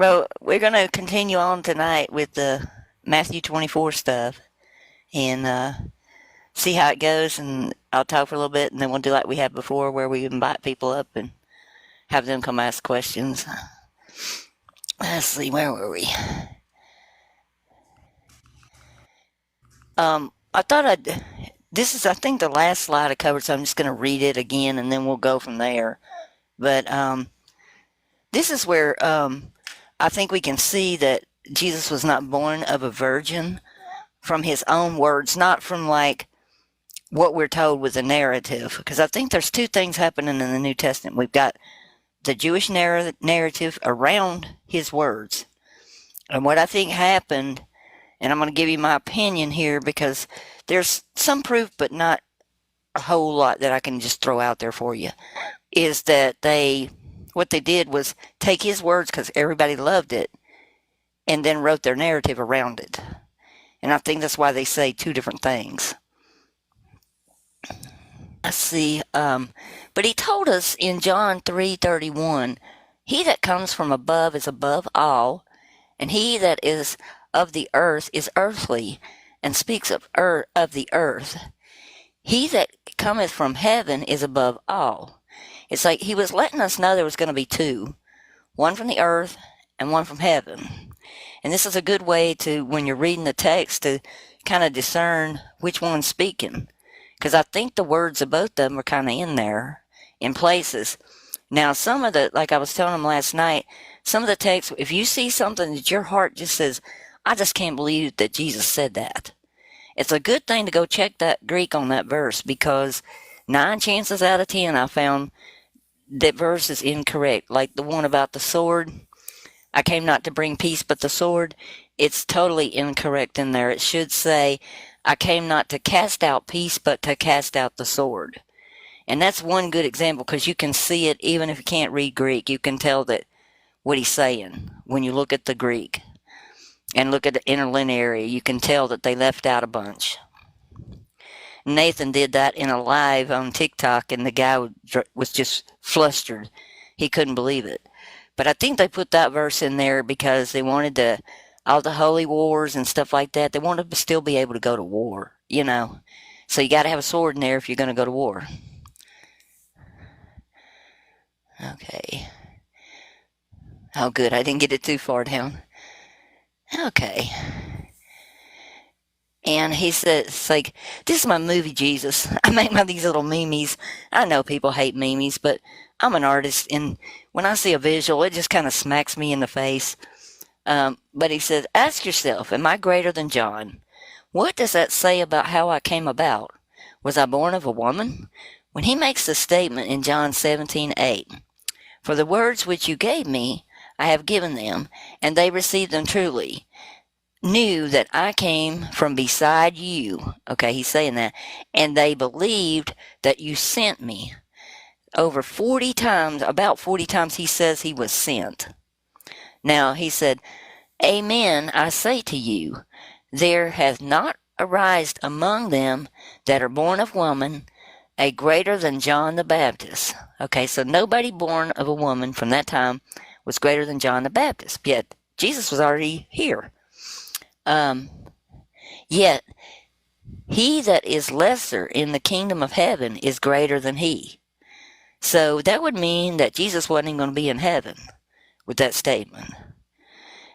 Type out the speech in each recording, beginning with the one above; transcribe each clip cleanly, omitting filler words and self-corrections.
Well, we're going to continue on tonight with the Matthew 24 stuff and see how it goes. And I'll talk for a little bit, and then we'll do like we had before, where we invite people up and have them come ask questions. Let's see, where were we? I thought I'd. This is, I think, the last slide I covered, so I'm just going to read it again, and then we'll go from there. But this is where I think we can see that Jesus was not born of a virgin from his own words, not from like what we're told with the narrative. Because I think there's two things happening in the New Testament. We've got the Jewish narrative around his words. And what I think happened, and I'm going to give you my opinion here because there's some proof, but not a whole lot that I can just throw out there for you, is that what they did was take his words because everybody loved it and then wrote their narrative around it. And I think that's why they say two different things. Let's see. But he told us in John 3:31, he that comes from above is above all, and he that is of the earth is earthly, and speaks of the earth. He that cometh from heaven is above all. It's like he was letting us know there was going to be two, one from the earth and one from heaven. And this is a good way to, when you're reading the text, to kind of discern which one's speaking. Because I think the words of both of them are kind of in there, in places. Now, some of the, like I was telling them last night, some of the text, if you see something that your heart just says, I just can't believe that Jesus said that, it's a good thing to go check that Greek on that verse, because 9 chances out of 10 I found that verse is incorrect. Like the one about the sword, I came not to bring peace but the sword. It's totally incorrect in there. It should say, I came not to cast out peace, but to cast out the sword. And that's one good example, because you can see it even if you can't read Greek. You can tell that what he's saying when you look at the Greek and look at the interlineary. You can tell that they left out a bunch. Nathan did that in a live on TikTok, and the guy was just flustered. He couldn't believe it. But I think they put that verse in there because they wanted to, all the holy wars and stuff like that, they wanted to still be able to go to war, you know. So you got to have a sword in there if you're going to go to war. Okay. Oh, good. I didn't get it too far down. Okay. And he says, it's like, this is my movie, Jesus. I make these little memes. I know people hate memes, but I'm an artist, and when I see a visual, it just kind of smacks me in the face. But he says, ask yourself, am I greater than John? What does that say about how I came about? Was I born of a woman? When he makes the statement in John 17:8, for the words which you gave me, I have given them, and they received them truly. Knew that I came from beside you. Okay, he's saying that. And they believed that you sent me. Over 40 times, about 40 times, he says he was sent. Now, he said, Amen, I say to you, there hath not arisen among them that are born of woman a greater than John the Baptist. Okay, so nobody born of a woman from that time was greater than John the Baptist. Yet, Jesus was already here. Yet, he that is lesser in the kingdom of heaven is greater than he. So that would mean that Jesus wasn't even going to be in heaven with that statement.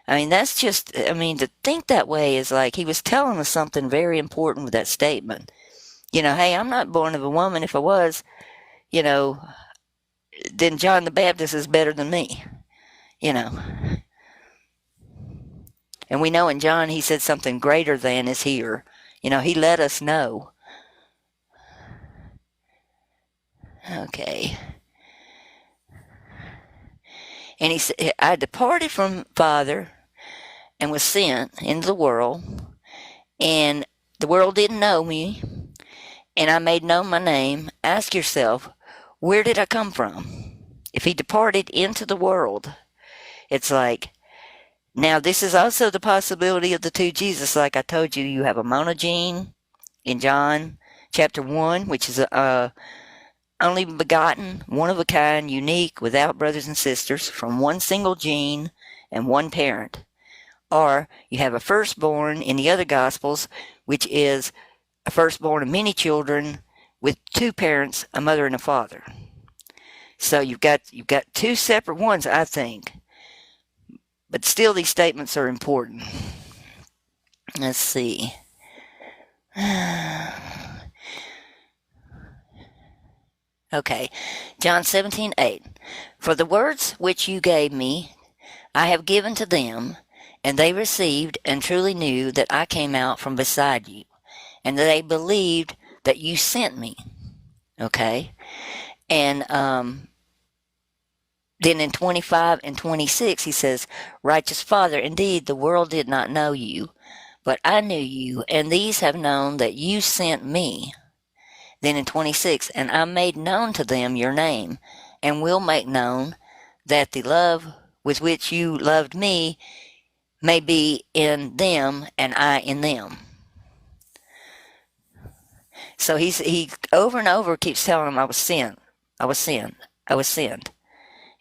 I mean, that's just, I mean, to think that way is like he was telling us something very important with that statement. You know, hey, I'm not born of a woman. If I was, you know, then John the Baptist is better than me, you know. And we know in John he said something greater than is here. You know, he let us know. Okay. And he said, I departed from Father and was sent into the world, and the world didn't know me, and I made known my name. Ask yourself, where did I come from? If he departed into the world, it's like, now this is also the possibility of the two Jesus. Like I told you, you have a monogene in John chapter 1, which is only begotten, one of a kind, unique, without brothers and sisters, from one single gene, and one parent. Or you have a firstborn in the other Gospels, which is a firstborn of many children with two parents, a mother and a father. So you've got two separate ones, I think. But still, these statements are important. Let's see. Okay, John 17:8. For the words which you gave me, I have given to them, and they received and truly knew that I came out from beside you, and that they believed that you sent me. Okay, and then in 25 and 26 he says, Righteous Father, indeed the world did not know you, but I knew you, and these have known that you sent me. Then in 26, and I made known to them your name, and will make known that the love with which you loved me may be in them, and I in them. So he over and over keeps telling them, I was sent, I was sent, I was sent.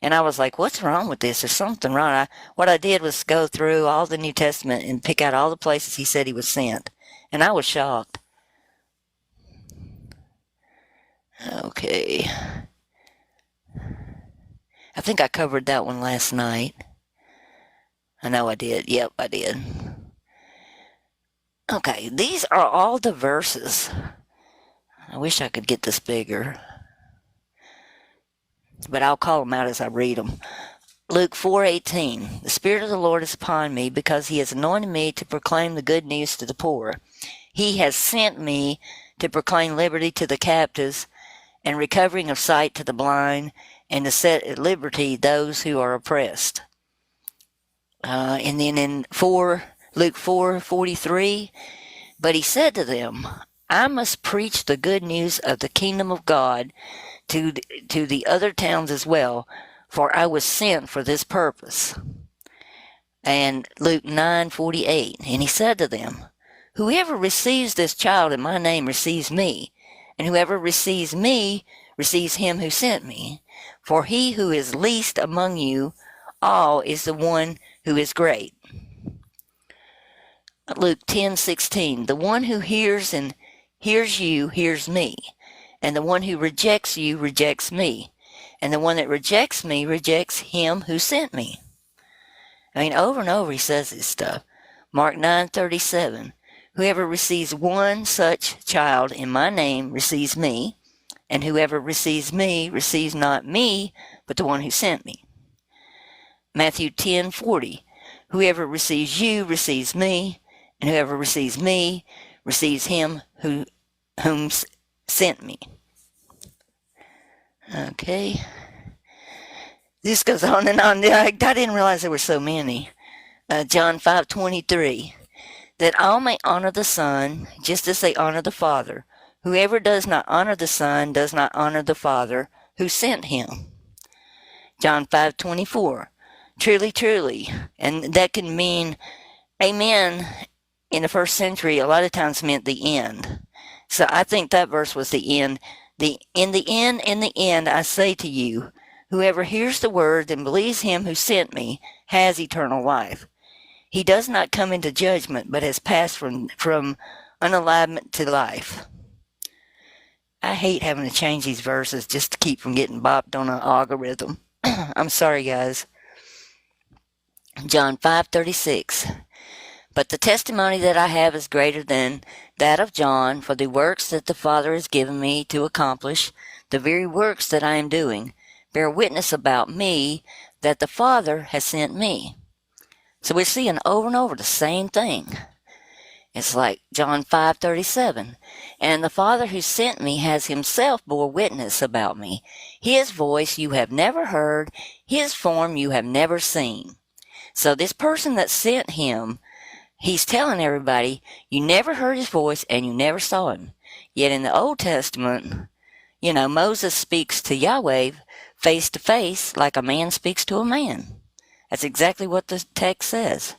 And I was like, what's wrong with this? There's something wrong. What I did was go through all the New Testament and pick out all the places he said he was sent. And I was shocked. Okay. I think I covered that one last night. I know I did. Yep, I did. Okay, these are all the verses. I wish I could get this bigger, but I'll call them out as I read them. Luke 4:18. The Spirit of the Lord is upon me, because he has anointed me to proclaim the good news to the poor. He has sent me to proclaim liberty to the captives, and recovering of sight to the blind, and to set at liberty those who are oppressed. And then in Luke 4:43, but he said to them, I must preach the good news of the kingdom of God to the other towns as well, for I was sent for this purpose. And Luke 9:48, and he said to them, Whoever receives this child in my name receives me, and whoever receives me receives him who sent me. For he who is least among you all is the one who is great. Luke 10:16, the one who hears you hears me, and the one who rejects you rejects me, and the one that rejects me rejects him who sent me. I mean, over and over he says this stuff. Mark 9:37, whoever receives one such child in my name receives me, and whoever receives me receives not me, but the one who sent me. Matthew 10:40, whoever receives you receives me, and whoever receives me receives him whom sent me. Okay. This goes on and on. I didn't realize there were so many. John 5:23, that all may honor the Son, just as they honor the Father. Whoever does not honor the Son does not honor the Father who sent him. John 5:24, truly, truly, and that can mean amen. In the first century, a lot of times meant the end. So I think that verse was the end. In the end, I say to you, whoever hears the word and believes him who sent me has eternal life. He does not come into judgment, but has passed from unalivement to life. I hate having to change these verses just to keep from getting bopped on an algorithm. I'm sorry, guys. John 5:36. But the testimony that I have is greater than that of John, for the works that the Father has given me to accomplish, the very works that I am doing, bear witness about me that the Father has sent me. So we're seeing over and over the same thing. It's like John 5:37, and the Father who sent me has himself bore witness about me. His voice you have never heard, his form you have never seen. So this person that sent him, he's telling everybody, you never heard his voice and you never saw him. Yet in the Old Testament, Moses speaks to Yahweh face to face like a man speaks to a man. That's exactly what the text says.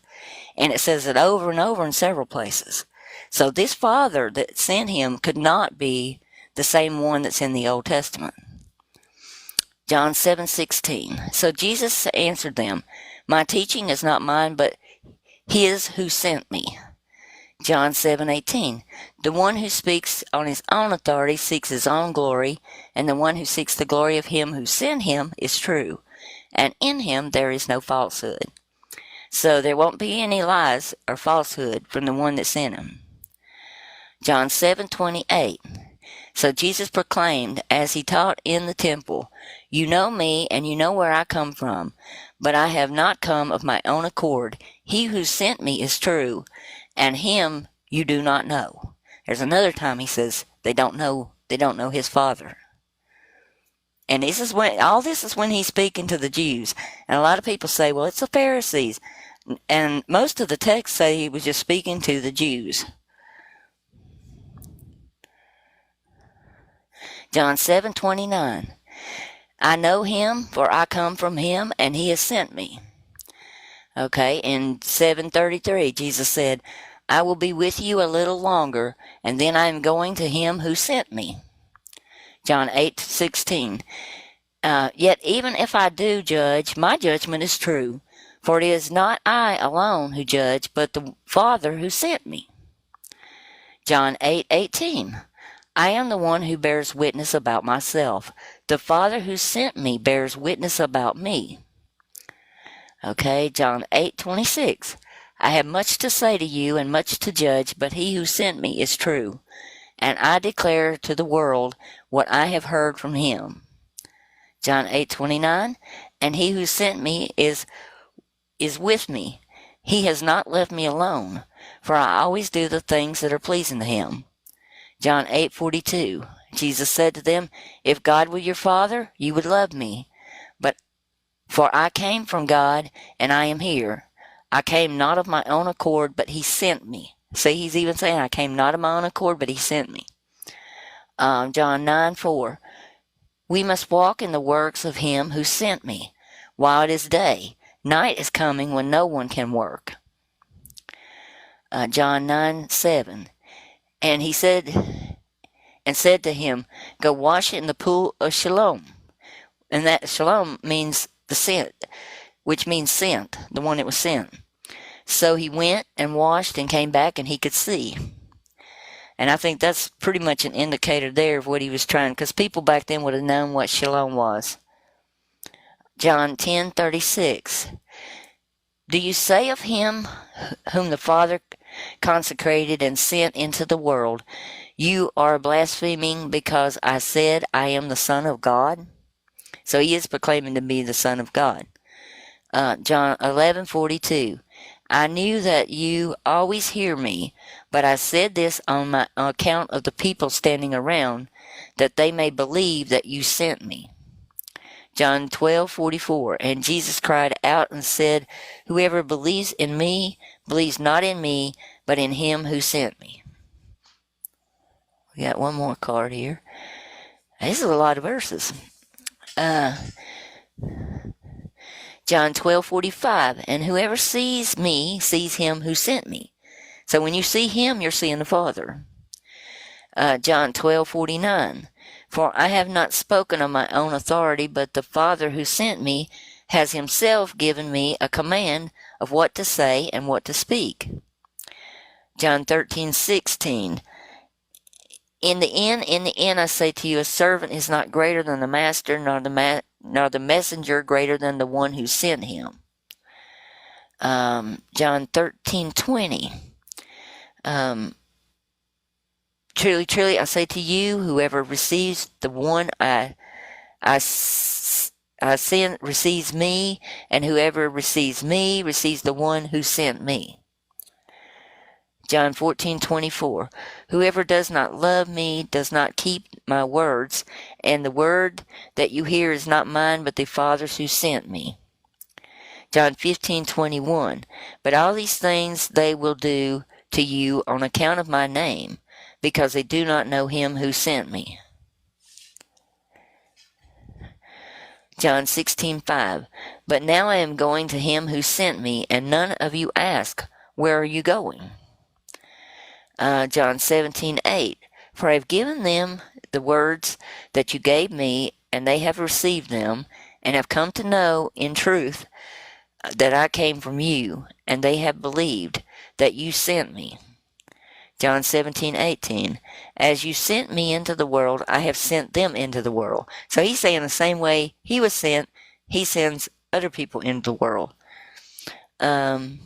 And it says it over and over in several places. So this Father that sent him could not be the same one that's in the Old Testament. John 7:16. So Jesus answered them, My teaching is not mine, but his who sent me. John 7:18. The one who speaks on his own authority seeks his own glory, and the one who seeks the glory of him who sent him is true, and in him there is no falsehood. So there won't be any lies or falsehood from the one that sent him. John 7:28. So Jesus proclaimed as he taught in the temple, You know me, and you know where I come from, but I have not come of my own accord. He who sent me is true, and him you do not know. There's another time he says they don't know his Father. And this is when he's speaking to the Jews. And a lot of people say, well, it's the Pharisees. And most of the texts say he was just speaking to the Jews. John 7:29. I know him, for I come from him, and he has sent me. Okay, in 7:33, Jesus said, I will be with you a little longer, and then I am going to him who sent me. John 8:16. Yet even if I do judge, my judgment is true, for it is not I alone who judge, but the Father who sent me. John 8:18. I am the one who bears witness about myself. The Father who sent me bears witness about me. Okay, John 8:26. I have much to say to you and much to judge, but he who sent me is true, and I declare to the world what I have heard from him. John 8:29. And he who sent me is with me. He has not left me alone, for I always do the things that are pleasing to him. John 8:42. Jesus said to them, If God were your Father, you would love me. But for I came from God, and I am here. I came not of my own accord, but he sent me. See, he's even saying, I came not of my own accord, but he sent me. John 9:4. We must walk in the works of him who sent me. While it is day, night is coming when no one can work. John 9:7. And he said to him, Go wash in the pool of Siloam. And that Shalom means the sent, which means sent, the one that was sent. So he went and washed and came back, and he could see. And I think that's pretty much an indicator there of what he was trying, because people back then would have known what Shalom was. John 10:36. Do you say of him whom the Father consecrated and sent into the world, You are blaspheming because I said I am the Son of God? So he is proclaiming to be the Son of God. John 11:42. I knew that you always hear me, but I said this on account of the people standing around, that they may believe that you sent me. John 12:44. And Jesus cried out and said, Whoever believes in me believes not in me, but in him who sent me. We got one more card here. This is a lot of verses. John 12:45. And whoever sees me sees him who sent me. So when you see him, you're seeing the Father. John 12:49. For I have not spoken on my own authority, but the Father who sent me has himself given me a command of what to say and what to speak. John 13:16. In the end, I say to you, a servant is not greater than the master, nor the messenger greater than the one who sent him. John 13:20. Truly, truly, I say to you, whoever receives the one I send receives me, and whoever receives me receives the one who sent me. John 14:24. Whoever does not love me does not keep my words, and the word that you hear is not mine, but the Father's who sent me. John 15:21. But all these things they will do to you on account of my name, because they do not know him who sent me. John 16:5. But now I am going to him who sent me, and none of you ask, Where are you going? John 17:8. For I have given them the words that you gave me, and they have received them, and have come to know in truth that I came from you, and they have believed that you sent me. John 17:18. As you sent me into the world, I have sent them into the world. So he's saying the same way he was sent, he sends other people into the world. John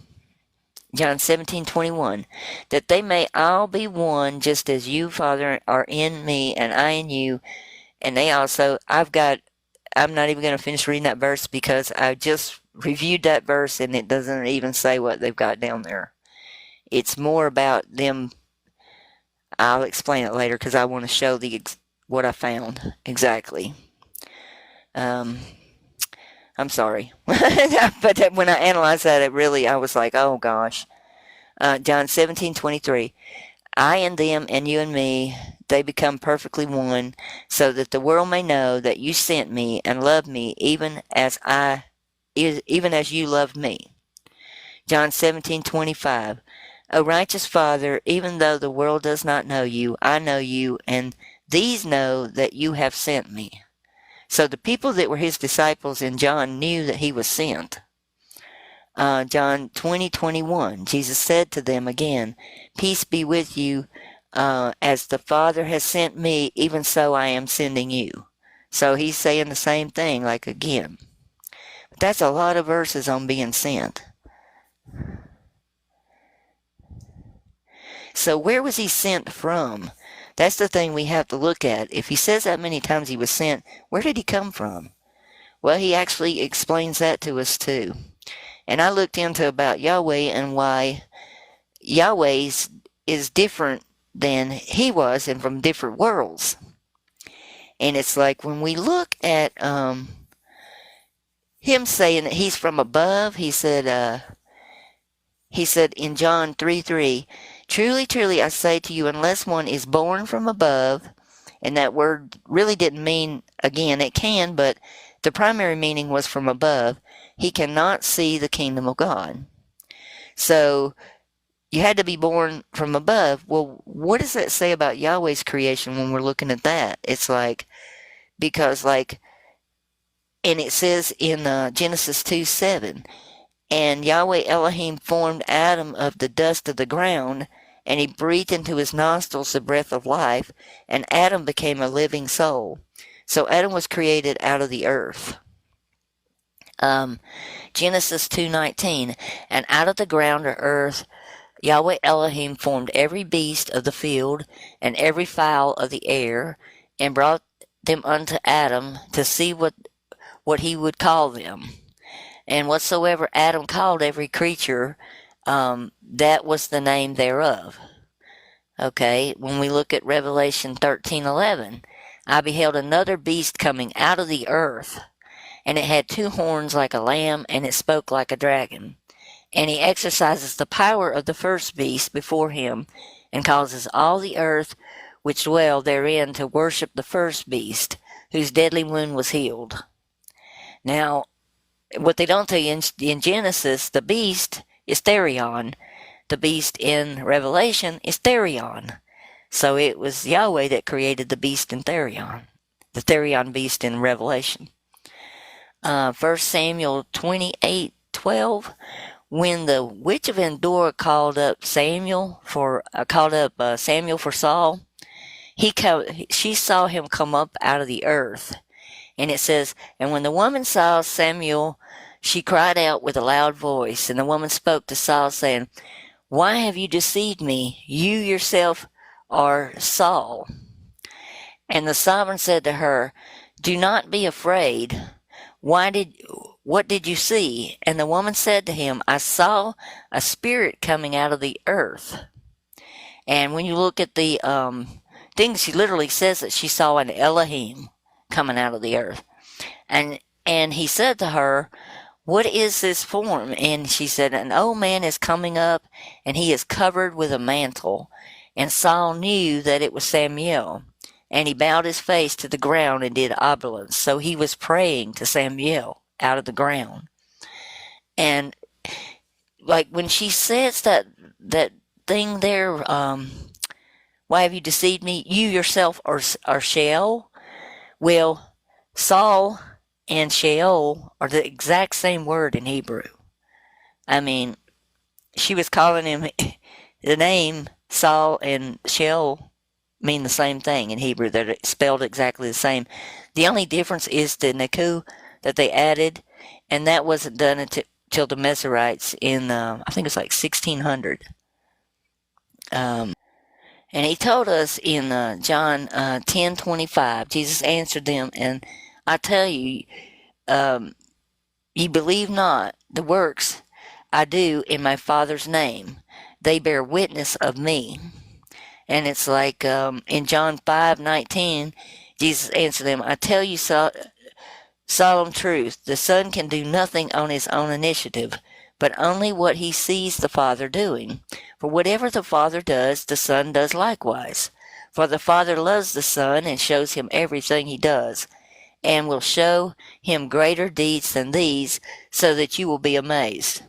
17:21. That they may all be one, just as you, Father, are in me and I in you. And they also, I'm not even going to finish reading that verse because I just reviewed that verse and it doesn't even say what they've got down there. It's more about them. I'll explain it later because I want to show what I found exactly. I'm sorry. But when I analyzed that, I was like, oh gosh. John 17:23. I and them and you and me, they become perfectly one, so that the world may know that you sent me and loved me even as you loved me. John 17:25. O righteous Father, even though the world does not know you, I know you, and these know that you have sent me. So the people that were his disciples in John knew that he was sent. John 20:21. Jesus said to them again, peace be with you, as the Father has sent me, even so I am sending you. So he's saying the same thing, like again. But that's a lot of verses on being sent. So where was he sent from? That's the thing we have to look at. If he says that many times he was sent, where did he come from? Well, he actually explains that to us too. And I looked into about Yahweh and why Yahweh's is different than he was and from different worlds. And it's like when we look at him saying that he's from above, he said in John 3:3, truly, truly, I say to you, unless one is born from above, and that word really didn't mean, again, it can, but the primary meaning was from above, he cannot see the kingdom of God. So you had to be born from above. Well, what does that say about Yahweh's creation when we're looking at that? It's like, because like, and it says in Genesis 2:7, and Yahweh Elohim formed Adam of the dust of the ground, and he breathed into his nostrils the breath of life, and Adam became a living soul. So Adam was created out of the earth. Genesis 2:19, and out of the ground or earth Yahweh Elohim formed every beast of the field and every fowl of the air, and brought them unto Adam to see what he would call them. And whatsoever Adam called every creature, that was the name thereof. Okay, when we look at Revelation 13:11, I beheld another beast coming out of the earth, and it had 2 horns like a lamb, and it spoke like a dragon. And he exercises the power of the first beast before him, and causes all the earth which dwell therein to worship the first beast, whose deadly wound was healed. Now, what they don't tell you in Genesis, the beast is Therion. The beast in Revelation is Therion. So it was Yahweh that created the beast in Therion, the Therion beast in Revelation. 1 Samuel 28:12. When the witch of Endor called up Samuel for Saul, she saw him come up out of the earth. And it says, and when the woman saw Samuel, she cried out with a loud voice. And the woman spoke to Saul, saying, why have you deceived me? You yourself are Saul. And the sovereign said to her, do not be afraid. What did you see? And the woman said to him, I saw a spirit coming out of the earth. And when you look at the thing, she literally says that she saw an Elohim coming out of the earth. And he said to her, what is this form? And she said, an old man is coming up, and he is covered with a mantle. And Saul knew that it was Samuel. And he bowed his face to the ground and did obeisance. So he was praying to Samuel out of the ground. And like when she says that thing there, why have you deceived me? You yourself are Sheol. Well, Saul and Sheol are the exact same word in Hebrew. I mean, she was calling him the name Saul and Sheol mean the same thing in Hebrew. They're spelled exactly the same. The only difference is the Naku that they added, and that wasn't done until the Meserites in, I think it's like 1600. And he told us in John 10:25, Jesus answered them, and I tell you, ye believe not the works I do in my Father's name. They bear witness of me. And it's like in John 5:19, Jesus answered them, I tell you solemn truth, the Son can do nothing on his own initiative, but only what he sees the Father doing. For whatever the Father does, the Son does likewise. For the Father loves the Son and shows him everything he does, and will show him greater deeds than these, so that you will be amazed.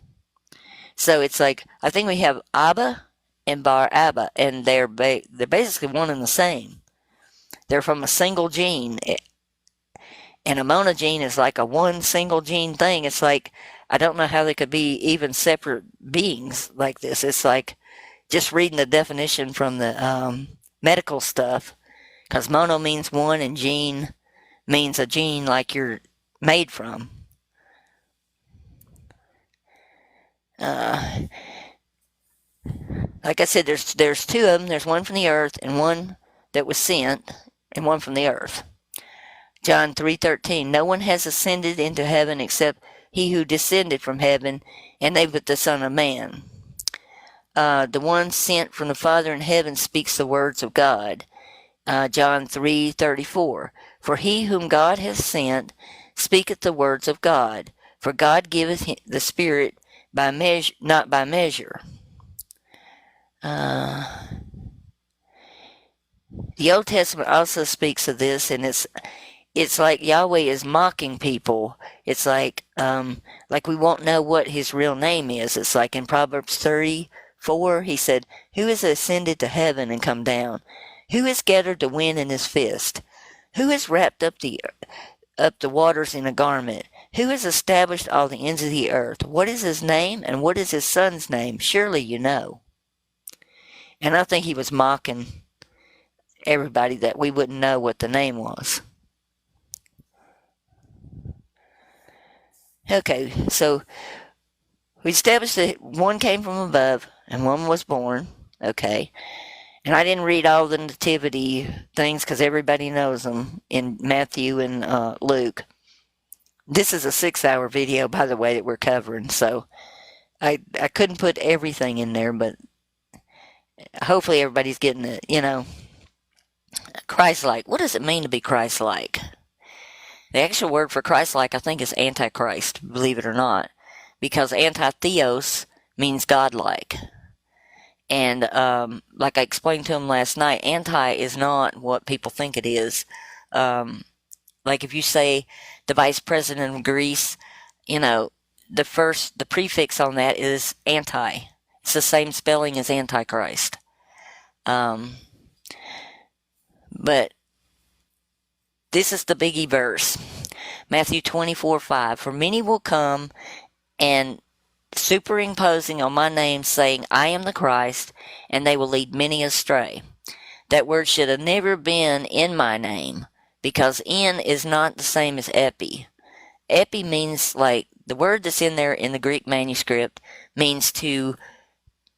So it's like, I think we have Abba and Bar Abba, and they're basically one and the same. They're from a single gene, and a monogene is like a one single gene thing. It's like, I don't know how they could be even separate beings like this. It's like just reading the definition from the medical stuff, because mono means one and gene means a gene like you're made from. Like I said, there's two of them. There's one from the earth and one that was sent, and one from the earth. John 3:13. No one has ascended into heaven except he who descended from heaven, and they but the Son of Man. The one sent from the Father in heaven speaks the words of God. John 3:34. For he whom God hath sent speaketh the words of God. For God giveth the Spirit by measure, not by measure. The Old Testament also speaks of this, and it's like Yahweh is mocking people. It's like we won't know what his real name is. It's like in Proverbs 30:4, he said, who has ascended to heaven and come down? Who has gathered the wind in his fist? Who has wrapped up the waters in a garment? Who has established all the ends of the earth? What is his name, and what is his son's name? Surely you know. And I think he was mocking everybody that we wouldn't know what the name was. Okay, so we established that one came from above and one was born. Okay. And I didn't read all the nativity things because everybody knows them in Matthew and Luke. This is a 6-hour video, by the way, that we're covering. So I couldn't put everything in there, but hopefully everybody's getting it, Christ-like. What does it mean to be Christ-like? The actual word for Christ-like, I think, is Antichrist, believe it or not, because anti-theos means godlike. And like I explained to him last night, anti is not what people think it is. Like if you say the vice president of Greece, the prefix on that is anti. It's the same spelling as Antichrist. But this is the biggie verse. Matthew 24:5. For many will come and superimposing on my name, saying, I am the Christ, and they will lead many astray. That word should have never been in my name, because in is not the same as epi. Epi means, like, the word that's in there in the Greek manuscript means to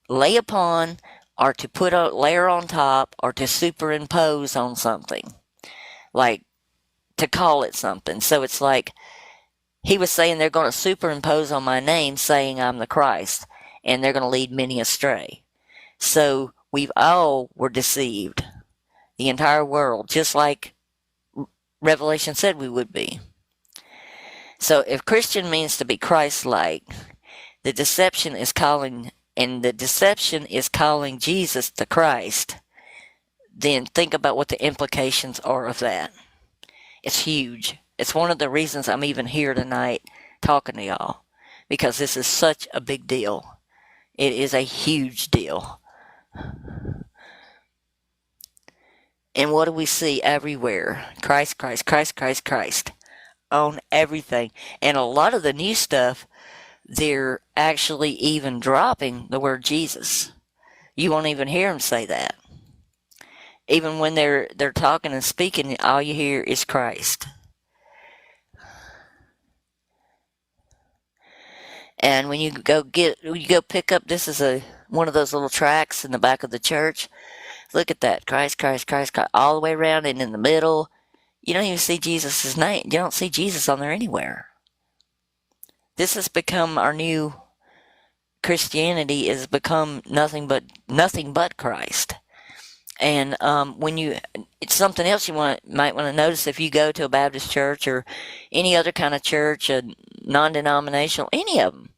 lay upon, or to put a layer on top, or to superimpose on something. Like, to call it something. So it's like, he was saying they're going to superimpose on my name, saying I'm the Christ, and they're going to lead many astray. So we've all were deceived, the entire world, just like Revelation said we would be. So if Christian means to be Christ-like, the deception is calling Jesus the Christ, then think about what the implications are of that. It's huge. It's one of the reasons I'm even here tonight talking to y'all, because this is such a big deal. It is a huge deal. And what do we see everywhere? Christ, Christ, Christ, Christ, Christ on everything. And a lot of the new stuff they're actually even dropping the word Jesus. You won't even hear them say that. Even when they're talking and speaking, all you hear is Christ. And when you go pick up, this is one of those little tracts in the back of the church. Look at that, Christ, Christ, Christ, Christ, all the way around and in the middle. You don't even see Jesus' name. You don't see Jesus on there anywhere. This has become our new Christianity. Has become nothing but Christ. And it's something else you might want to notice if you go to a Baptist church or any other kind of church, a non-denominational, any of them.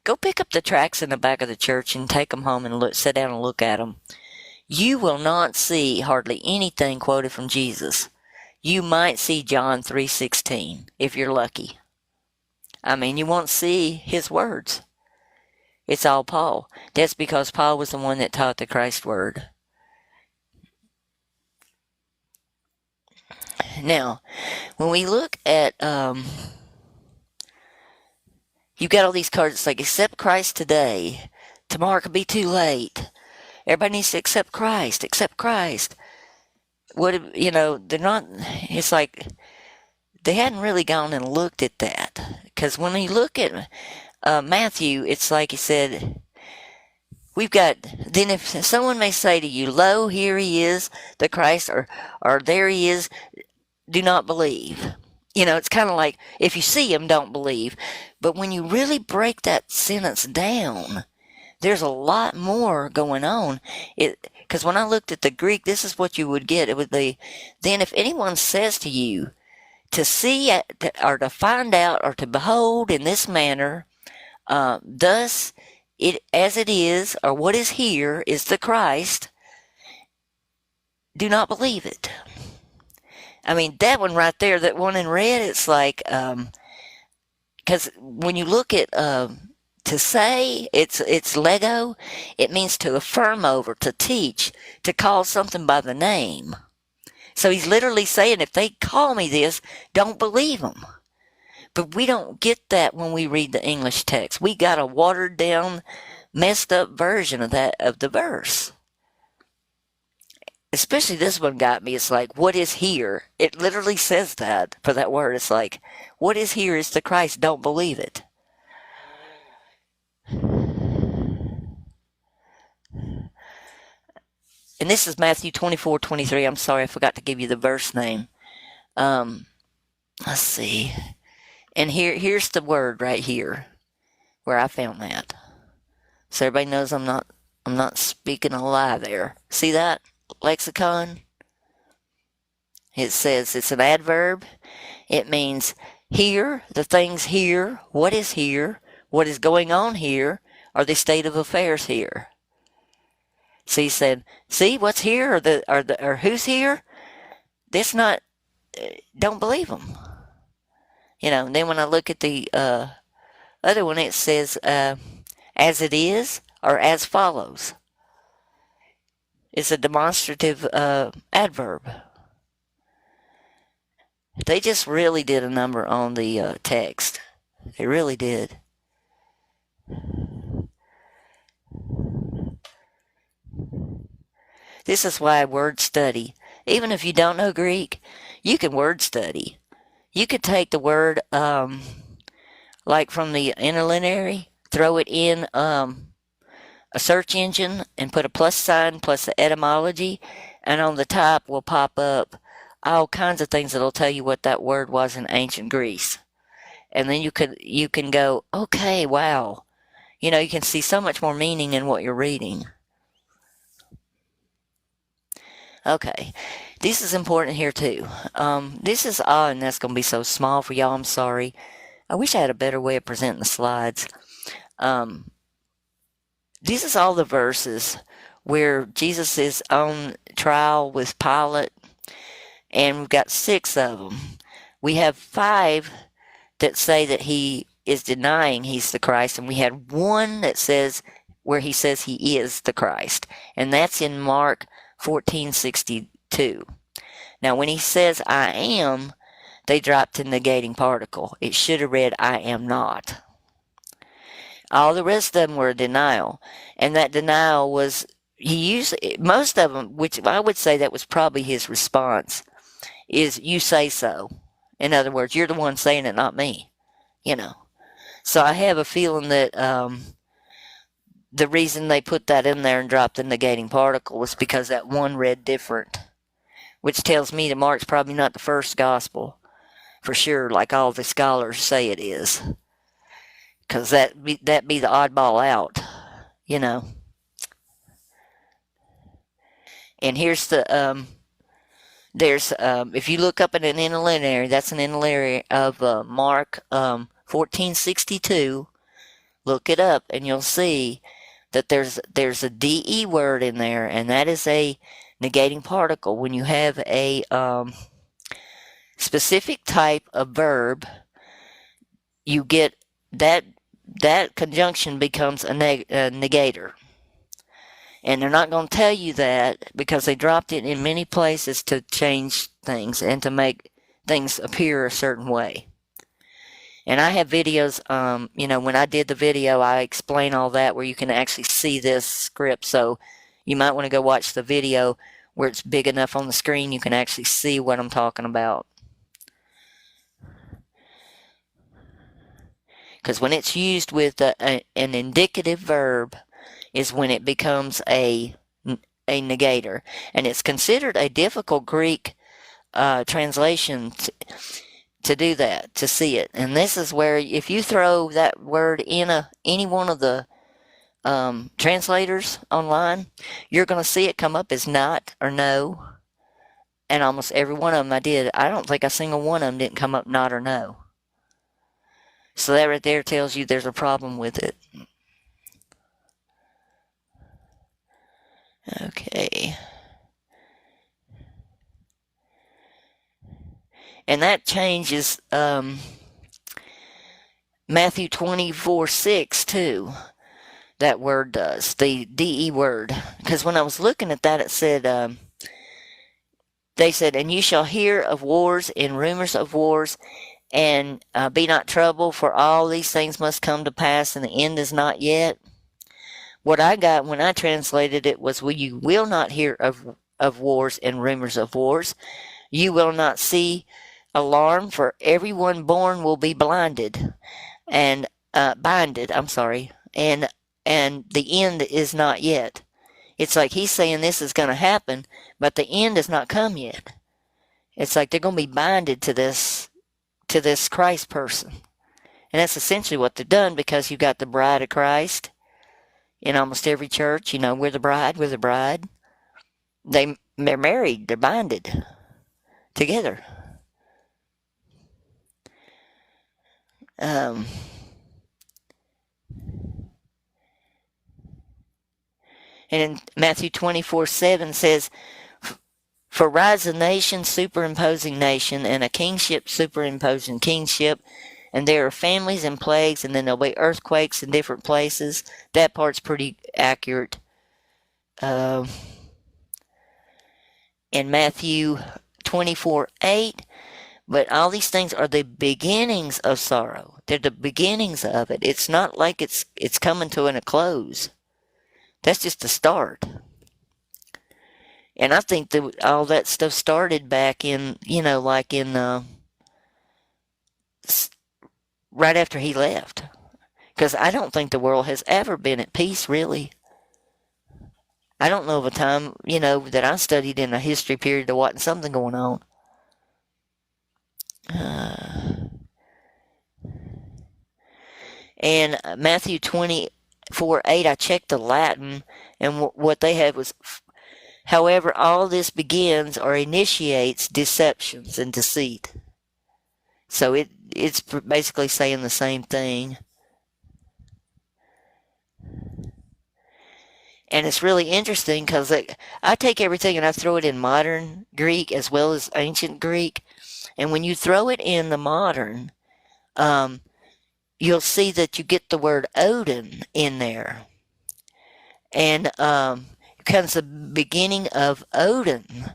Go pick up the tracts in the back of the church and take them home and sit down and look at them. You will not see hardly anything quoted from Jesus. You might see John 3:16 if you're lucky. I mean, you won't see his words. It's all Paul. That's because Paul was the one that taught the Christ word. Now, when we look at, you've got all these cards that say, accept Christ today. Tomorrow could be too late. Everybody needs to accept Christ. Accept Christ. They're not, it's like, they hadn't really gone and looked at that. Because when you look at Matthew, it's like he said, then if someone may say to you, lo, here he is, the Christ, or there he is, do not believe. It's kind of like, if you see him, don't believe. But when you really break that sentence down, there's a lot more going on. Because when I looked at the Greek, this is what you would get. It would be, then if anyone says to you, to see or to find out or to behold in this manner, thus it as it is, or what is here is the Christ, do not believe it. I mean, that one right there, that one in red, it's like, because when you look at, to say, it's lego, it means to affirm over, to teach, to call something by the name. So he's literally saying, if they call me this, don't believe them. But we don't get that when we read the English text. We got a watered down, messed up version of the verse. Especially this one got me. It's like, what is here? It literally says that for that word. It's like, what is here is the Christ. Don't believe it. And this is Matthew 24:23. I'm sorry, I forgot to give you the verse name. Let's see. And here's the word right here, where I found that. So everybody knows I'm not speaking a lie there. See that lexicon? It says it's an adverb. It means here, the things here, what is going on here, or the state of affairs here. So he said, see what's here, or who's here? That's not, don't believe them. And then when I look at the other one, it says, as it is, or as follows. It's a demonstrative adverb. They just really did a number on the text. They really did. This is why word study. Even if you don't know Greek, you can word study. You could take the word, like from the interlineary, throw it in a search engine and put a plus sign plus the etymology, and on the top will pop up all kinds of things that'll tell you what that word was in ancient Greece. And then you can go, okay, wow. You can see so much more meaning in what you're reading. Okay, this is important here too. This is odd, and that's going to be so small for y'all. I'm sorry. I wish I had a better way of presenting the slides. This is all the verses where Jesus is on trial with Pilate, and we've got 6 of them. We have 5 that say that he is denying he's the Christ, and we had 1 that says where he says he is the Christ, and that's in Mark 14:62. Now, when he says I am, they dropped the negating particle. It should have read I am not. All the rest of them were a denial. And that denial was, he usually, most of them, which I would say that was probably his response, is you say so. In other words, you're the one saying it, not me, you know. So I have a feeling that the reason they put that in there and dropped the negating particle was because that one read different, which tells me that Mark's probably not the first gospel for sure, like all the scholars say it is, because that be the oddball out, you know. And here's the there's if you look up at an interlinear, that's an interlinear of Mark 1462. Look it up, and you'll see that there's a de word in there, and that is a negating particle. When you have a specific type of verb, you get that conjunction becomes a negator. And they're not going to tell you that because they dropped it in many places to change things and to make things appear a certain way. And I have videos, when I did the video, I explain all that where you can actually see this script. So you might want to go watch the video where it's big enough on the screen you can actually see what I'm talking about. Because when it's used with an indicative verb is when it becomes a negator. And it's considered a difficult Greek translation to do that, to see it. And this is where if you throw that word in any one of the translators online, you're going to see it come up as not or no. And almost every one of them I did. I don't think a single one of them didn't come up not or no. So that right there tells you there's a problem with it. Okay. And that changes Matthew 24:6 too. That word does, the de word. Because when I was looking at that, it said, they said, and you shall hear of wars and rumors of wars, and be not troubled, for all these things must come to pass, and the end is not yet. What I got when I translated it was, well, you will not hear of wars and rumors of wars. You will not see alarm, for everyone born will be blinded and binded. I'm sorry, and the end is not yet. It's like he's saying this is going to happen, but the end has not come yet. It's like they're going to be binded to this Christ person, and that's essentially what they've done, because you've got the bride of Christ in almost every church. You know, we're the bride. We're the bride. They're married. They're binded together. And in Matthew 24:7 says, for rise a nation superimposing nation, and a kingship superimposing kingship, and there are families and plagues, and then there'll be earthquakes in different places. That part's pretty accurate. In Matthew 24:8, but all these things are the beginnings of sorrow. They're the beginnings of it. It's not like it's coming to a close. That's just the start. And I think that all that stuff started back in, like in right after he left. Because I don't think the world has ever been at peace, really. I don't know of a time, that I studied in a history period there wasn't something going on. And Matthew 24:8, I checked the Latin, and what they had was, however, all this begins or initiates deceptions and deceit. So it's basically saying the same thing. And it's really interesting because I take everything and I throw it in modern Greek as well as ancient Greek. And when you throw it in the modern, you'll see that you get the word Odin in there. And comes the beginning of Odin.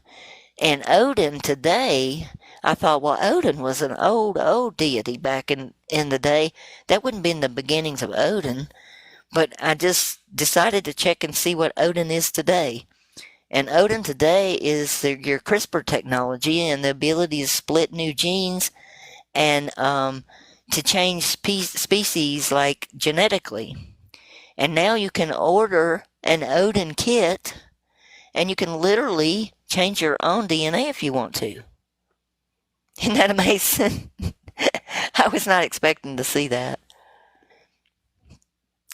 And Odin today, I thought, well, Odin was an old deity back in the day. That wouldn't be in the beginnings of Odin. But I just decided to check and see what Odin is today. And Odin today is your CRISPR technology and the ability to split new genes and to change species like genetically. And now you can order an Odin kit and you can literally change your own DNA if you want to. Isn't that amazing? I was not expecting to see that.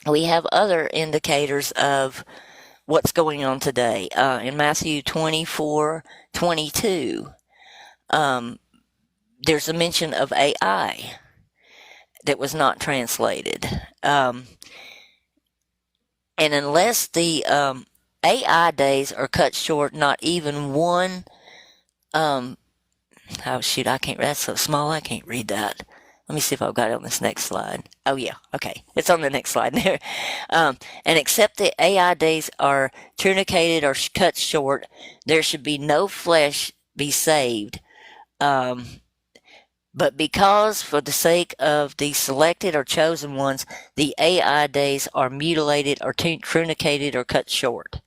We have other indicators of what's going on today. In Matthew 24:22, there's a mention of AI that was not translated. And unless the AI days are cut short, not even one. Oh, shoot, I can't. That's so small, I can't read that. Let me see if I've got it on this next slide. Oh, yeah. Okay. It's on the next slide there. And except the AI days are truncated or cut short, there should be no flesh be saved. But because, for the sake of the selected or chosen ones, the AI days are mutilated or truncated or cut short.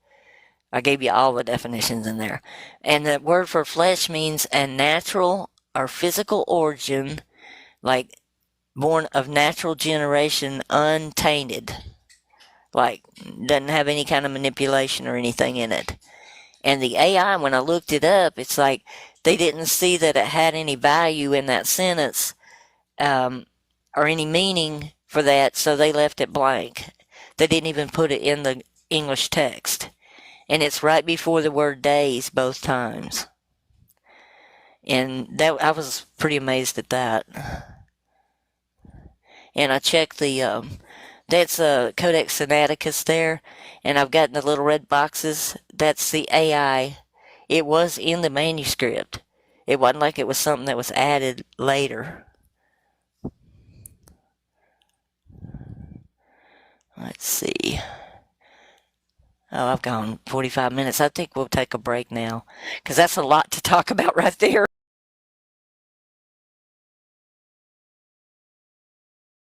I gave you all the definitions in there. And the word for flesh means a natural or physical origin, like born of natural generation, untainted. Like, doesn't have any kind of manipulation or anything in it. And the AI, when I looked it up, it's like they didn't see that it had any value in that sentence or any meaning for that, so they left it blank. They didn't even put it in the English text. And it's right before the word days both times. And that I was pretty amazed at that. And I checked the that's Codex Sinaiticus there, and I've gotten the little red boxes. That's the AI. It was in the manuscript. It wasn't like it was something that was added later. Let's see. Oh, I've gone 45 minutes. I think we'll take a break now because that's a lot to talk about right there.